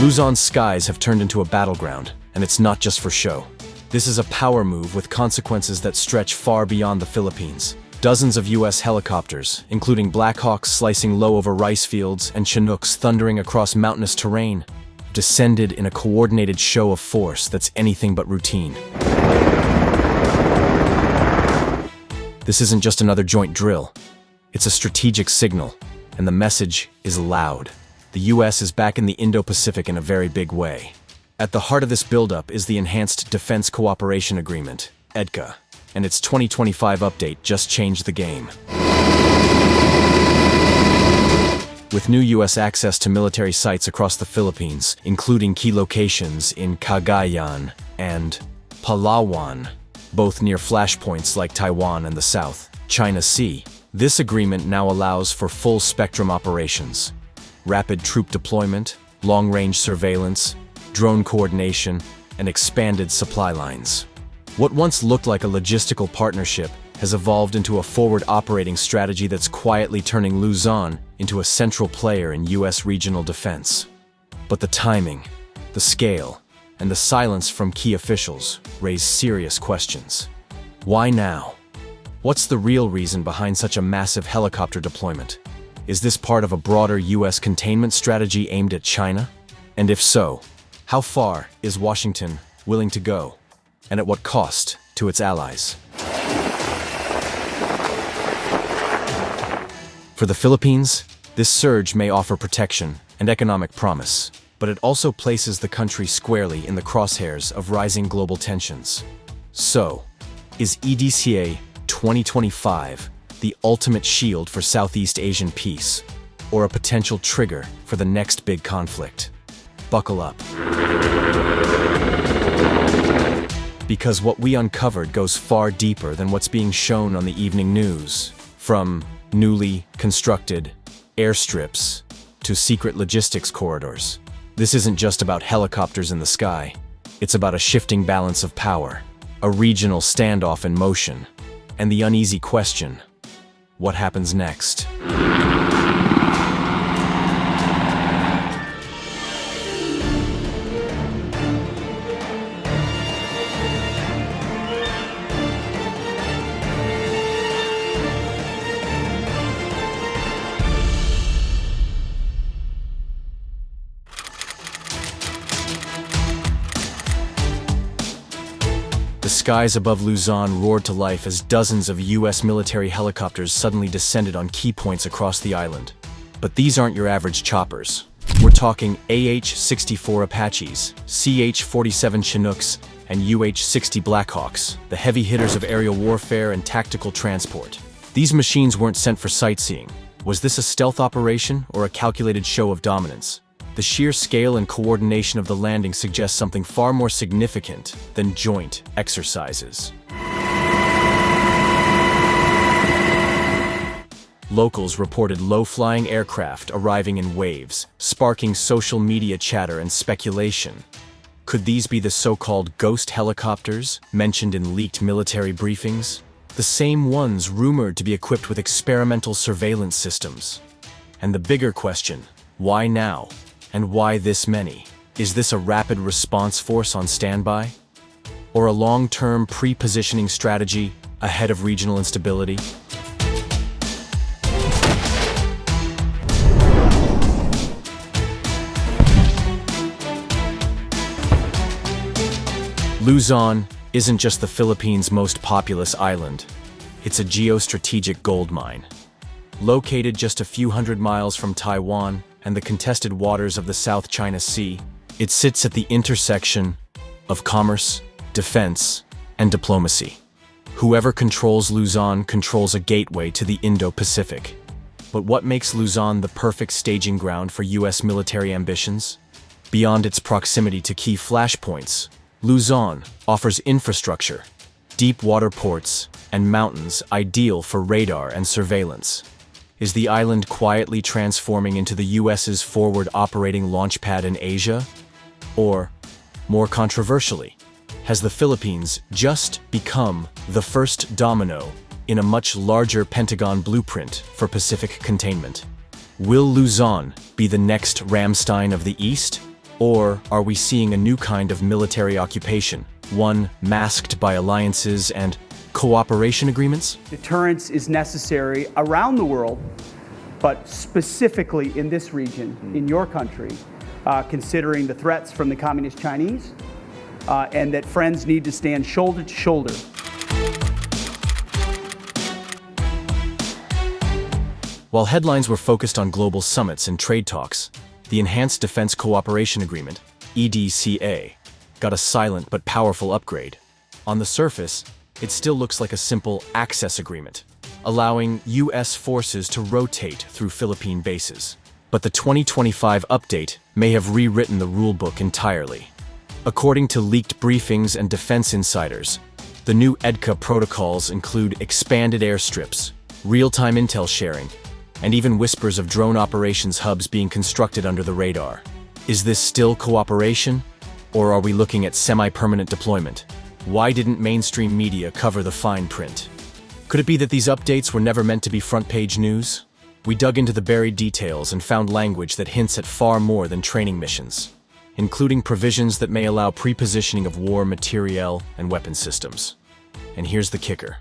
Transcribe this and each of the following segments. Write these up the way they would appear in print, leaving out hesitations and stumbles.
Luzon's skies have turned into a battleground, and it's not just for show. This is a power move with consequences that stretch far beyond the Philippines. Dozens of U.S. helicopters, including Blackhawks slicing low over rice fields and Chinooks thundering across mountainous terrain, descended in a coordinated show of force that's anything but routine. This isn't just another joint drill. It's a strategic signal, and the message is loud. The U.S. is back in the Indo-Pacific in a very big way. At the heart of this buildup is the Enhanced Defense Cooperation Agreement, EDCA, and its 2025 update just changed the game. With new U.S. access to military sites across the Philippines, including key locations in Cagayan and Palawan, both near flashpoints like Taiwan and the South China Sea, this agreement now allows for full-spectrum operations. Rapid troop deployment, long-range surveillance, drone coordination, and expanded supply lines. What once looked like a logistical partnership has evolved into a forward operating strategy that's quietly turning Luzon into a central player in U.S. regional defense. But the timing, the scale, and the silence from key officials raise serious questions. Why now? What's the real reason behind such a massive helicopter deployment? Is this part of a broader U.S. containment strategy aimed at China? And if so, how far is Washington willing to go? And at what cost to its allies? For the Philippines, this surge may offer protection and economic promise, but it also places the country squarely in the crosshairs of rising global tensions. So, is EDCA 2025 the ultimate shield for Southeast Asian peace, or a potential trigger for the next big conflict? Buckle up. Because what we uncovered goes far deeper than what's being shown on the evening news. From newly constructed airstrips to secret logistics corridors. This isn't just about helicopters in the sky. It's about a shifting balance of power, a regional standoff in motion, and the uneasy question: what happens next? The skies above Luzon roared to life as dozens of U.S. military helicopters suddenly descended on key points across the island. But these aren't your average choppers. We're talking AH-64 Apaches, CH-47 Chinooks, and UH-60 Blackhawks, the heavy hitters of aerial warfare and tactical transport. These machines weren't sent for sightseeing. Was this a stealth operation or a calculated show of dominance? The sheer scale and coordination of the landing suggests something far more significant than joint exercises. Locals reported low-flying aircraft arriving in waves, sparking social media chatter and speculation. Could these be the so-called ghost helicopters mentioned in leaked military briefings? The same ones rumored to be equipped with experimental surveillance systems. And the bigger question, why now? And why this many? Is this a rapid response force on standby? Or a long-term pre-positioning strategy ahead of regional instability? Luzon isn't just the Philippines' most populous island. It's a geostrategic goldmine. Located just a few hundred miles from Taiwan and the contested waters of the South China Sea, it sits at the intersection of commerce, defense, and diplomacy. Whoever controls Luzon controls a gateway to the Indo-Pacific. But what makes Luzon the perfect staging ground for U.S. military ambitions? Beyond its proximity to key flashpoints, Luzon offers infrastructure, deep water ports, and mountains ideal for radar and surveillance. Is the island quietly transforming into the U.S.'s forward operating launchpad in Asia? Or, more controversially, has the Philippines just become the first domino in a much larger Pentagon blueprint for Pacific containment? Will Luzon be the next Ramstein of the East? Or are we seeing a new kind of military occupation, one masked by alliances and cooperation agreements? Deterrence is necessary around the world, but specifically in this region, in your country, considering the threats from the Communist Chinese, and that friends need to stand shoulder to shoulder. While headlines were focused on global summits and trade talks, the Enhanced Defense Cooperation Agreement, EDCA, got a silent but powerful upgrade. On the surface, it still looks like a simple access agreement, allowing U.S. forces to rotate through Philippine bases. But the 2025 update may have rewritten the rulebook entirely. According to leaked briefings and defense insiders, the new EDCA protocols include expanded airstrips, real-time intel sharing, and even whispers of drone operations hubs being constructed under the radar. Is this still cooperation, or are we looking at semi-permanent deployment? Why didn't mainstream media cover the fine print? Could it be that these updates were never meant to be front-page news? We dug into the buried details and found language that hints at far more than training missions, including provisions that may allow pre-positioning of war materiel and weapon systems. And here's the kicker.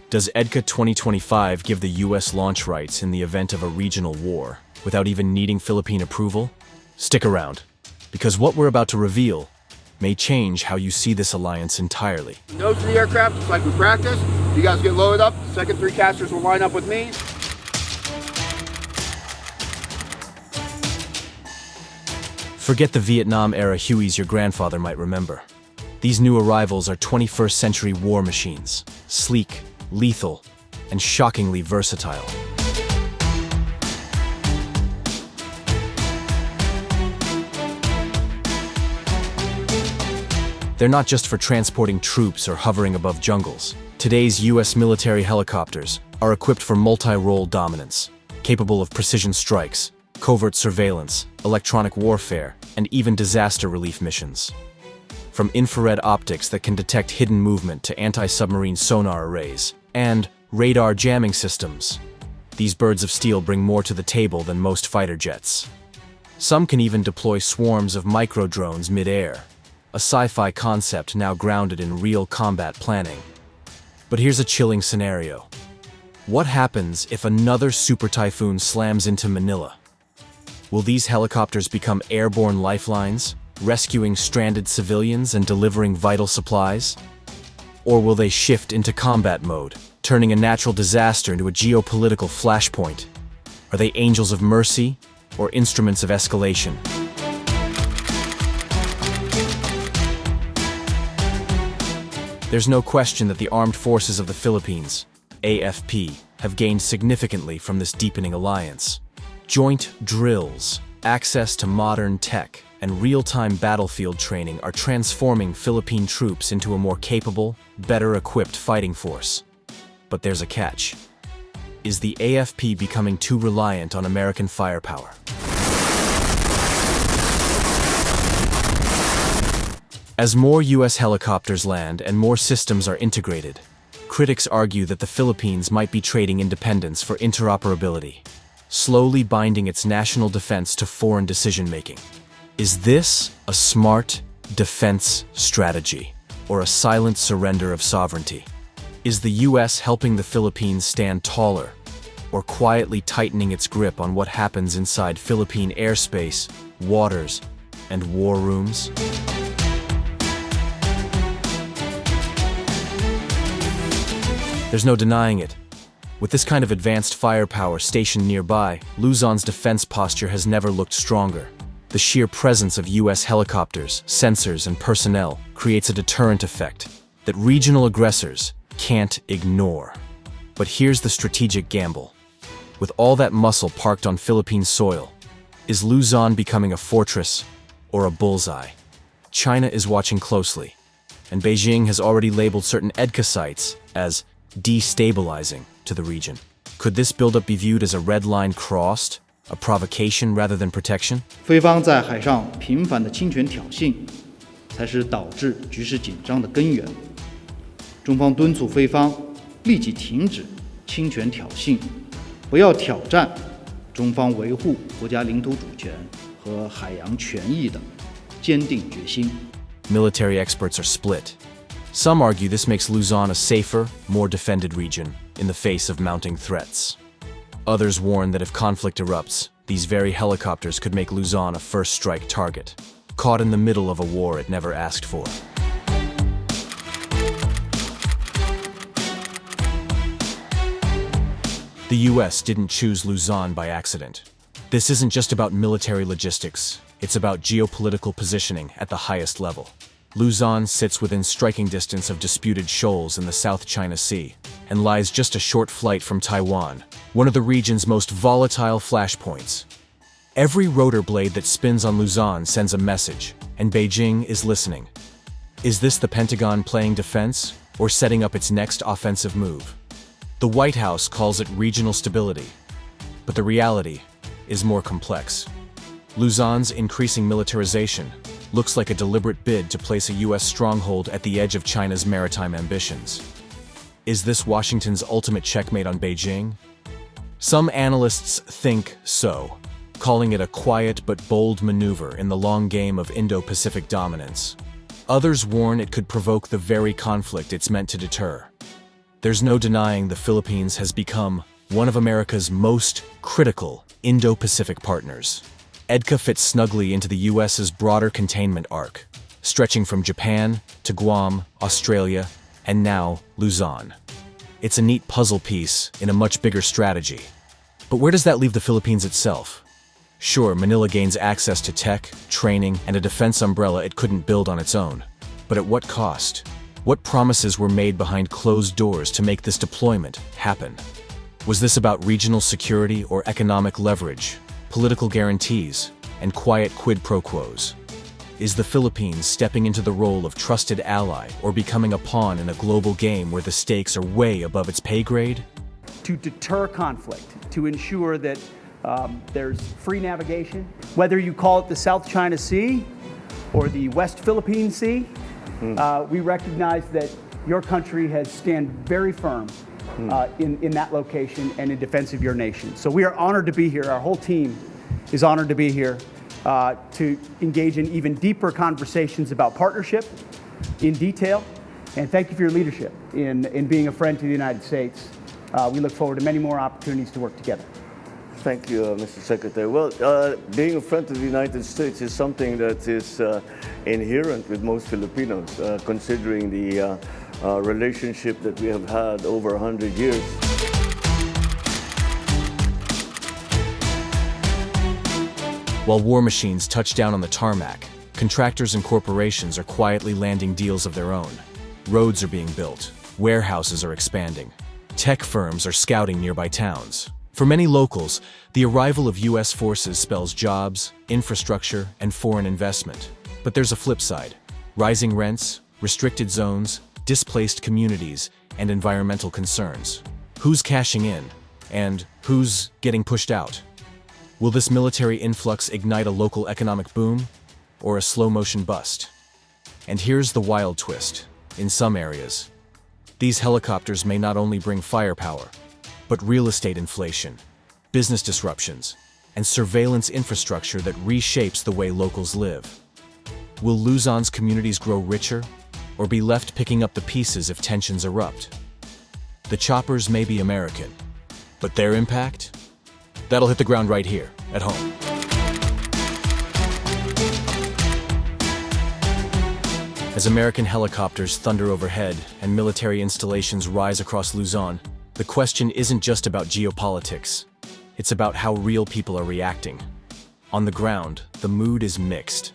Does EDCA 2025 give the U.S. launch rights in the event of a regional war without even needing Philippine approval? Stick around, because what we're about to reveal may change how you see this alliance entirely. Nose of the aircraft, just like we practiced. You guys get loaded up. The second three casters will line up with me. Forget the Vietnam-era Hueys your grandfather might remember. These new arrivals are 21st century war machines, sleek, lethal, and shockingly versatile. They're not just for transporting troops or hovering above jungles. Today's U.S. military helicopters are equipped for multi-role dominance, capable of precision strikes, covert surveillance, electronic warfare, and even disaster relief missions. From infrared optics that can detect hidden movement to anti-submarine sonar arrays and radar jamming systems, these birds of steel bring more to the table than most fighter jets. Some can even deploy swarms of micro-drones mid-air, a sci-fi concept now grounded in real combat planning. But here's a chilling scenario. What happens if another super typhoon slams into Manila? Will these helicopters become airborne lifelines, rescuing stranded civilians and delivering vital supplies? Or will they shift into combat mode, turning a natural disaster into a geopolitical flashpoint? Are they angels of mercy or instruments of escalation? There's no question that the armed forces of the Philippines, AFP, have gained significantly from this deepening alliance. Joint drills, access to modern tech, and real-time battlefield training are transforming Philippine troops into a more capable, better-equipped fighting force. But there's a catch. Is the AFP becoming too reliant on American firepower? As more U.S. helicopters land and more systems are integrated, critics argue that the Philippines might be trading independence for interoperability, slowly binding its national defense to foreign decision-making. Is this a smart defense strategy, or a silent surrender of sovereignty? Is the U.S. helping the Philippines stand taller, or quietly tightening its grip on what happens inside Philippine airspace, waters, and war rooms? There's no denying it. With this kind of advanced firepower stationed nearby, Luzon's defense posture has never looked stronger. The sheer presence of U.S. helicopters, sensors, and personnel creates a deterrent effect that regional aggressors can't ignore. But here's the strategic gamble. With all that muscle parked on Philippine soil, is Luzon becoming a fortress or a bullseye? China is watching closely, and Beijing has already labeled certain EDCA sites as destabilizing to the region. Could this buildup be viewed as a red line crossed, a provocation rather than protection? 菲方在海上频繁的侵权挑衅，才是导致局势紧张的根源。中方敦促菲方立即停止侵权挑衅，不要挑战中方维护国家领土主权和海洋权益的坚定决心。 Military experts are split. Some argue this makes Luzon a safer, more defended region in the face of mounting threats. Others warn that if conflict erupts, these very helicopters could make Luzon a first-strike target, caught in the middle of a war it never asked for. The US didn't choose Luzon by accident. This isn't just about military logistics, it's about geopolitical positioning at the highest level. Luzon sits within striking distance of disputed shoals in the South China Sea and lies just a short flight from Taiwan, one of the region's most volatile flashpoints. Every rotor blade that spins on Luzon sends a message, and Beijing is listening. Is this the Pentagon playing defense or setting up its next offensive move? The White House calls it regional stability, but the reality is more complex. Luzon's increasing militarization looks like a deliberate bid to place a US stronghold at the edge of China's maritime ambitions. Is this Washington's ultimate checkmate on Beijing? Some analysts think so, calling it a quiet but bold maneuver in the long game of Indo-Pacific dominance. Others warn it could provoke the very conflict it's meant to deter. There's no denying the Philippines has become one of America's most critical Indo-Pacific partners. EDCA fits snugly into the US's broader containment arc, stretching from Japan to Guam, Australia, and now Luzon. It's a neat puzzle piece in a much bigger strategy. But where does that leave the Philippines itself? Sure, Manila gains access to tech, training, and a defense umbrella it couldn't build on its own. But at what cost? What promises were made behind closed doors to make this deployment happen? Was this about regional security or economic leverage, political guarantees, and quiet quid pro quos? Is the Philippines stepping into the role of trusted ally or becoming a pawn in a global game where the stakes are way above its pay grade? To deter conflict, to ensure that there's free navigation, whether you call it the South China Sea or the West Philippine Sea, we recognize that your country has stand very firm in that location and in defense of your nation. So we are honored to be here. Our whole team is honored to be here to engage in even deeper conversations about partnership in detail. And thank you for your leadership in being a friend to the United States. We look forward to many more opportunities to work together. Thank you, Mr. Secretary. Well, being a friend to the United States is something that is inherent with most Filipinos, considering the relationship that we have had over 100 years. While war machines touch down on the tarmac, contractors and corporations are quietly landing deals of their own. Roads are being built, warehouses are expanding, tech firms are scouting nearby towns. For many locals, the arrival of US forces spells jobs, infrastructure, and foreign investment. But there's a flip side: rising rents, restricted zones, displaced communities, and environmental concerns. Who's cashing in? And who's getting pushed out? Will this military influx ignite a local economic boom, or a slow-motion bust? And here's the wild twist. In some areas, these helicopters may not only bring firepower, but real estate inflation, business disruptions, and surveillance infrastructure that reshapes the way locals live. Will Luzon's communities grow richer, or be left picking up the pieces if tensions erupt? The choppers may be American, but their impact? That'll hit the ground right here, at home. As American helicopters thunder overhead and military installations rise across Luzon, the question isn't just about geopolitics. It's about how real people are reacting. On the ground, the mood is mixed.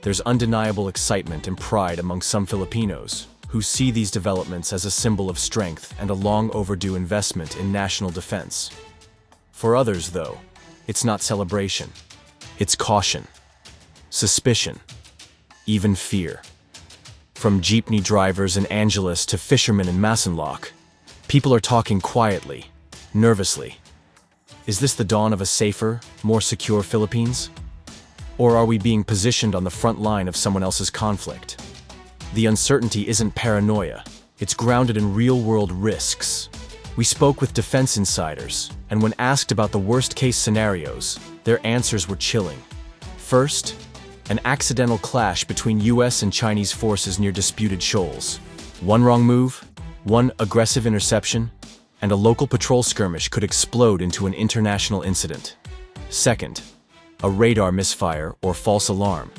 There's undeniable excitement and pride among some Filipinos who see these developments as a symbol of strength and a long overdue investment in national defense. For others, though, it's not celebration. It's caution, suspicion, even fear. From jeepney drivers in Angeles to fishermen in Masinloc, people are talking quietly, nervously. Is this the dawn of a safer, more secure Philippines? Or are we being positioned on the front line of someone else's conflict? The uncertainty isn't paranoia. It's grounded in real-world risks. We spoke with defense insiders, and when asked about the worst-case scenarios, their answers were chilling. First, An accidental clash between US and Chinese forces near disputed shoals. One wrong move, one aggressive interception, and a local patrol skirmish could explode into an international incident. Second, a radar misfire or false alarm.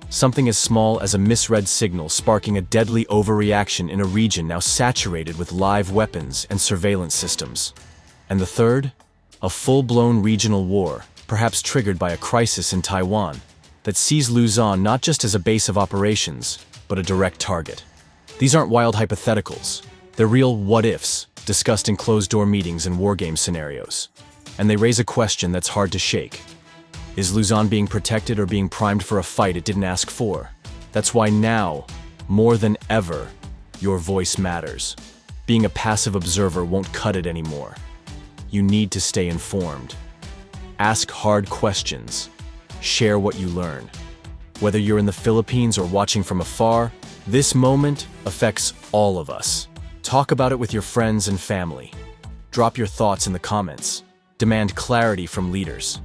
Something as small as a misread signal sparking a deadly overreaction in a region now saturated with live weapons and surveillance systems. And the third, a full-blown regional war, perhaps triggered by a crisis in Taiwan, that sees Luzon not just as a base of operations, but a direct target. These aren't wild hypotheticals. They're real what-ifs, discussed in closed-door meetings and wargame scenarios. And they raise a question that's hard to shake. Is Luzon being protected or being primed for a fight it didn't ask for? That's why now, more than ever, your voice matters. Being a passive observer won't cut it anymore. You need to stay informed. Ask hard questions. Share what you learn. Whether you're in the Philippines or watching from afar, this moment affects all of us. Talk about it with your friends and family. Drop your thoughts in the comments. Demand clarity from leaders.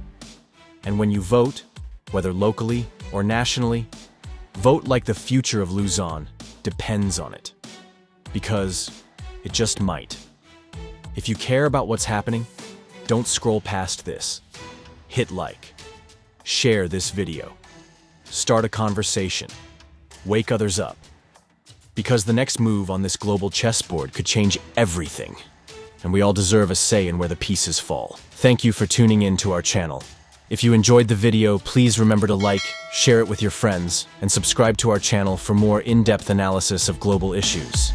And when you vote, whether locally or nationally, vote like the future of Luzon depends on it. Because it just might. If you care about what's happening, don't scroll past this. Hit like. Share this video. Start a conversation. Wake others up. Because the next move on this global chessboard could change everything. And we all deserve a say in where the pieces fall. Thank you for tuning in to our channel. If you enjoyed the video, please remember to like, share it with your friends, and subscribe to our channel for more in-depth analysis of global issues.